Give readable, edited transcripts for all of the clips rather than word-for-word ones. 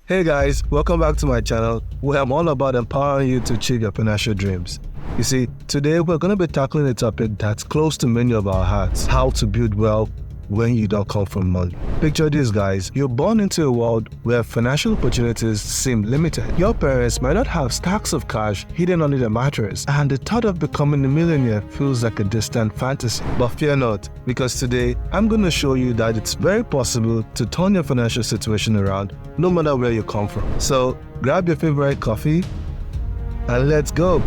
Hey guys, welcome back to my channel where I'm all about empowering you to achieve your financial dreams. You see, today we're going to be tackling a topic that's close to many of our hearts: how to build wealth when you don't come from money. Picture this, guys. You're born into a world where financial opportunities seem limited. Your parents might not have stacks of cash hidden under their mattress, and the thought of becoming a millionaire feels like a distant fantasy. But fear not, because today I'm going to show you that it's very possible to turn your financial situation around no matter where you come from. So grab your favorite coffee and let's go.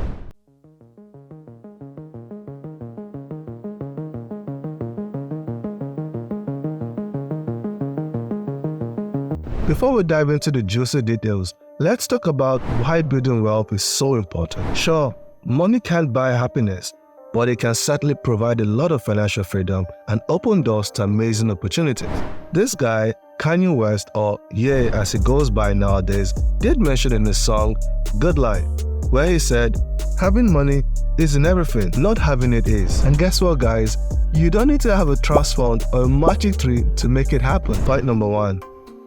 Before we dive into the juicy details, let's talk about why building wealth is so important. Sure, money can't buy happiness, but it can certainly provide a lot of financial freedom and open doors to amazing opportunities. This guy, Cathie Wood, or Ye as he goes by nowadays, did mention in his song Good Life, where he said, having money isn't everything, not having it is. And guess what, guys? You don't need to have a trust fund or a magic tree to make it happen. Point number one: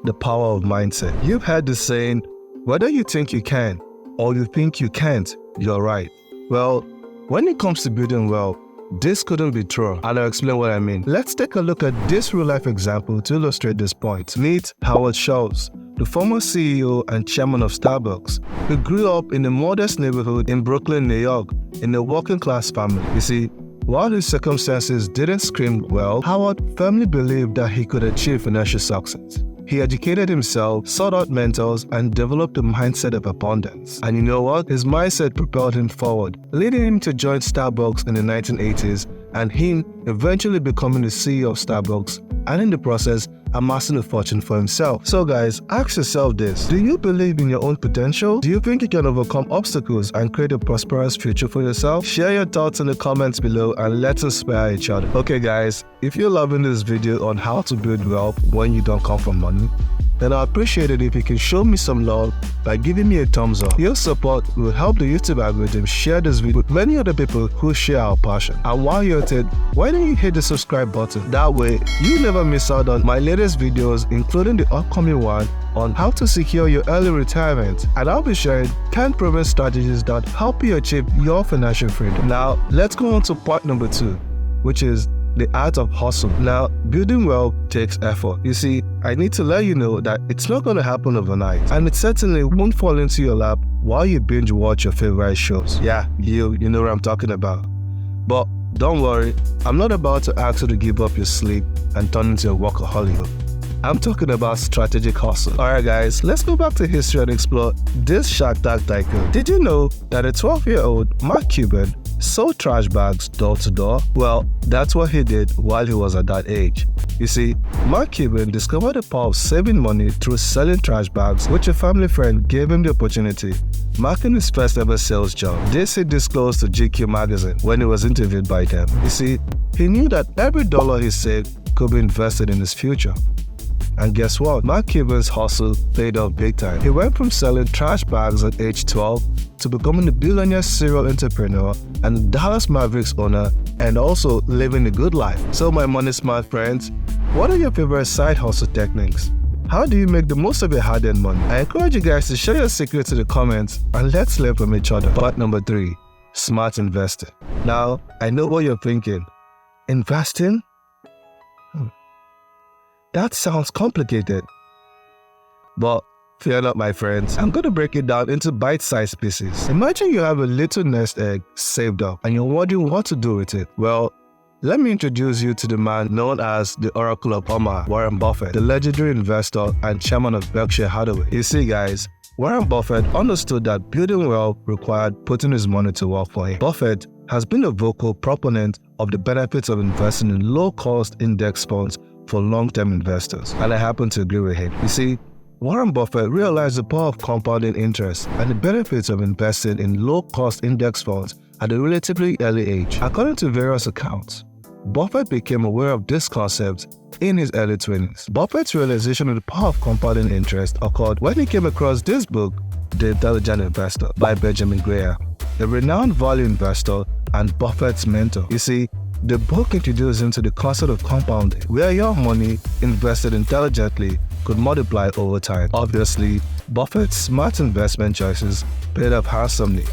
the power of mindset. You've heard the saying, whether you think you can or you think you can't, you're right. Well, when it comes to building wealth, this couldn't be true, and I'll explain what I mean. Let's take a look at this real-life example to illustrate this point. Meet Howard Schultz, the former CEO and chairman of Starbucks, who grew up in a modest neighborhood in Brooklyn, New York, in a working-class family. You see, while his circumstances didn't scream well, Howard firmly believed that he could achieve financial success. He educated himself, sought out mentors, and developed a mindset of abundance. And you know what? His mindset propelled him forward, leading him to join Starbucks in the 1980s, and him eventually becoming the CEO of Starbucks, and in the process, amassing a fortune for himself. So guys, ask yourself this: do you believe in your own potential? Do you think you can overcome obstacles and create a prosperous future for yourself? Share your thoughts in the comments below and let's inspire each other. Okay guys, if you're loving this video on how to build wealth when you don't come from money, then I appreciate it if you can show me some love by giving me a thumbs up. Your support will help the YouTube algorithm share this video with many other people who share our passion. And while you're at it, why don't you hit the subscribe button? That way, you never miss out on my latest videos, including the upcoming one on how to secure your early retirement. And I'll be sharing 10 proven strategies that help you achieve your financial freedom. Now, let's go on to point number 2, which is the art of hustle. Now, building wealth takes effort. You see, I need to let you know that it's not going to happen overnight, and it certainly won't fall into your lap while you binge watch your favorite shows. Yeah, you know what I'm talking about. But don't worry, I'm not about to ask you to give up your sleep and turn into a workaholic. I'm talking about strategic hustle. Alright guys, let's go back to history and explore this Shark Tank tycoon. Did you know that a 12-year-old Mark Cuban sold trash bags door to door? Well, that's what he did while he was at that age. You see, Mark Cuban discovered the power of saving money through selling trash bags, which a family friend gave him the opportunity, marking his first ever sales job. This he disclosed to GQ magazine when he was interviewed by them. You see, he knew that every dollar he saved could be invested in his future. And guess what? Mark Cuban's hustle paid off big time. He went from selling trash bags at age 12 to becoming a billionaire serial entrepreneur and a Dallas Mavericks owner, and also living a good life. So my money smart friends, what are your favorite side hustle techniques? How do you make the most of your hard-earned money? I encourage you guys to share your secrets in the comments and let's learn from each other. Part number 3, smart investing. Now, I know what you're thinking. Investing? That sounds complicated. But fear not, my friends. I'm going to break it down into bite-sized pieces. Imagine you have a little nest egg saved up and you're wondering what to do with it. Well, let me introduce you to the man known as the Oracle of Omaha, Warren Buffett, the legendary investor and chairman of Berkshire Hathaway. You see guys, Warren Buffett understood that building wealth required putting his money to work for him. Buffett has been a vocal proponent of the benefits of investing in low-cost index funds for long-term investors, and I happen to agree with him. You see, Warren Buffett realized the power of compounding interest and the benefits of investing in low-cost index funds at a relatively early age. According to various accounts, Buffett became aware of this concept in his early 20s. Buffett's realization of the power of compounding interest occurred when he came across this book, The Intelligent Investor, by Benjamin Graham, a renowned value investor and Buffett's mentor. You see, the book introduced him to the concept of compounding, where your money invested intelligently could multiply over time. Obviously, Buffett's smart investment choices paid off handsomely,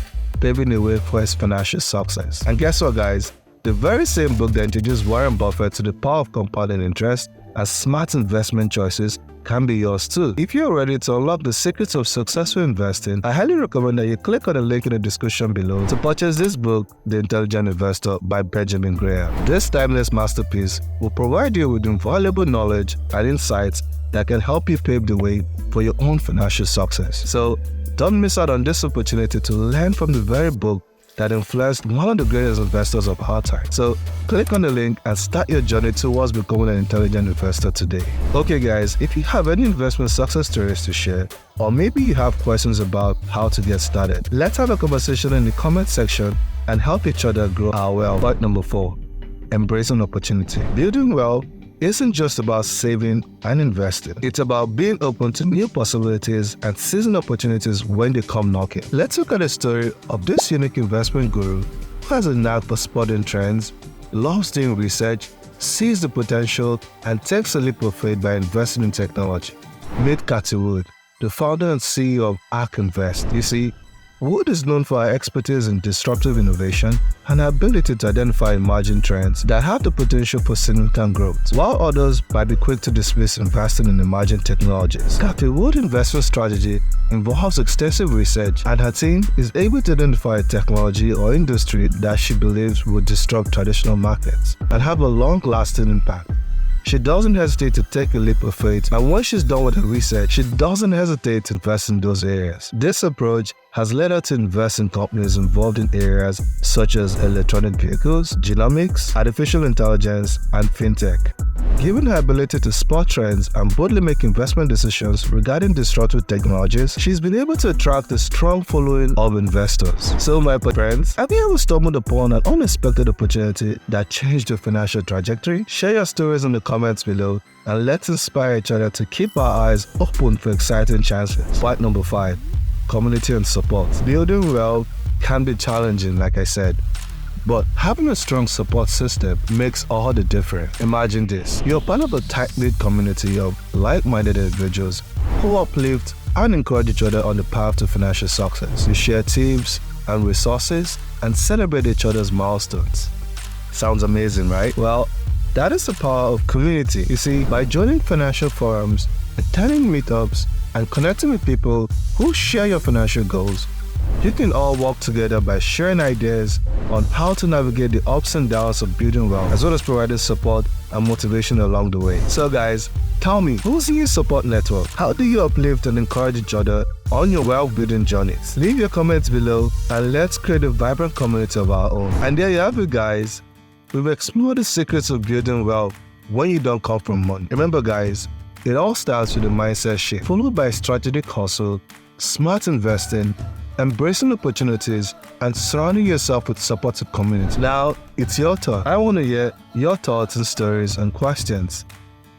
paving the way for his financial success. And guess what, guys? The very same book that introduced Warren Buffett to the power of compounding interest and smart investment choices can be yours too. If you're ready to unlock the secrets of successful investing, I highly recommend that you click on the link in the description below to purchase this book, The Intelligent Investor by Benjamin Graham. This timeless masterpiece will provide you with invaluable knowledge and insights that can help you pave the way for your own financial success. So don't miss out on this opportunity to learn from the very book that influenced one of the greatest investors of our time. So click on the link and start your journey towards becoming an intelligent investor today. Okay guys, if you have any investment success stories to share, or maybe you have questions about how to get started, let's have a conversation in the comment section and help each other grow our wealth. Point number 4, embracing opportunity. Building wealth isn't just about saving and investing. It's about being open to new possibilities and seizing opportunities when they come knocking. Let's look at the story of this unique investment guru who has a knack for spotting trends, loves doing research, sees the potential, and takes a leap of faith by investing in technology. Meet Cathie Wood, the founder and CEO of ARK Invest. You see, Wood is known for her expertise in disruptive innovation and her ability to identify emerging trends that have the potential for significant growth. While others might be quick to dismiss investing in emerging technologies, Cathie Wood's investment strategy involves extensive research, and her team is able to identify a technology or industry that she believes will disrupt traditional markets and have a long-lasting impact. She doesn't hesitate to take a leap of faith, and when she's done with her research, she doesn't hesitate to invest in those areas. This approach has led her to invest in companies involved in areas such as electronic vehicles, genomics, artificial intelligence, and fintech. Given her ability to spot trends and boldly make investment decisions regarding disruptive technologies, she's been able to attract a strong following of investors. So my friends, have you ever stumbled upon an unexpected opportunity that changed your financial trajectory? Share your stories in the comments below and let's inspire each other to keep our eyes open for exciting chances. Point number 5, community and support. Building wealth can be challenging, like I said, but having a strong support system makes all the difference. Imagine this: you're part of a tight-knit community of like-minded individuals who uplift and encourage each other on the path to financial success. You share tips and resources and celebrate each other's milestones. Sounds amazing, right? Well, that is the power of community. You see, by joining financial forums, attending meetups, and connecting with people who share your financial goals, you can all work together by sharing ideas on how to navigate the ups and downs of building wealth, as well as providing support and motivation along the way. So guys, tell me, who's in your support network? How do you uplift and encourage each other on your wealth building journeys? Leave your comments below and let's create a vibrant community of our own. And there you have it, guys. We've explored the secrets of building wealth when you don't come from money. Remember guys, it all starts with a mindset shift, followed by strategic hustle, smart investing, embracing opportunities, and surrounding yourself with supportive community. Now, it's your turn. I want to hear your thoughts and stories and questions.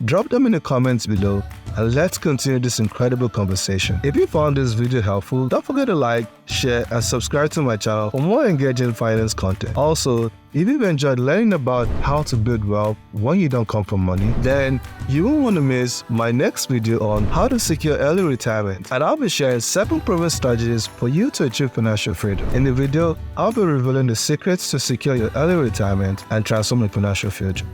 Drop them in the comments below and let's continue this incredible conversation. If you found this video helpful, don't forget to like, share, and subscribe to my channel for more engaging finance content. Also, if you've enjoyed learning about how to build wealth when you don't come from money, then you won't want to miss my next video on how to secure early retirement, and I'll be sharing 7 proven strategies for you to achieve financial freedom. In the video, I'll be revealing the secrets to secure your early retirement and transform your financial future.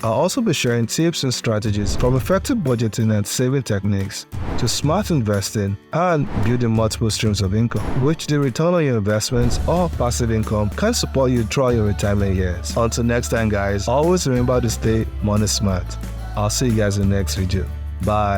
I'll also be sharing tips and strategies from effective budgeting and saving techniques to smart investing and building multiple streams of income, which the return on your investments or passive income can support you throughout your retirement years. Until next time guys, always remember to stay money smart. I'll see you guys in the next video. Bye.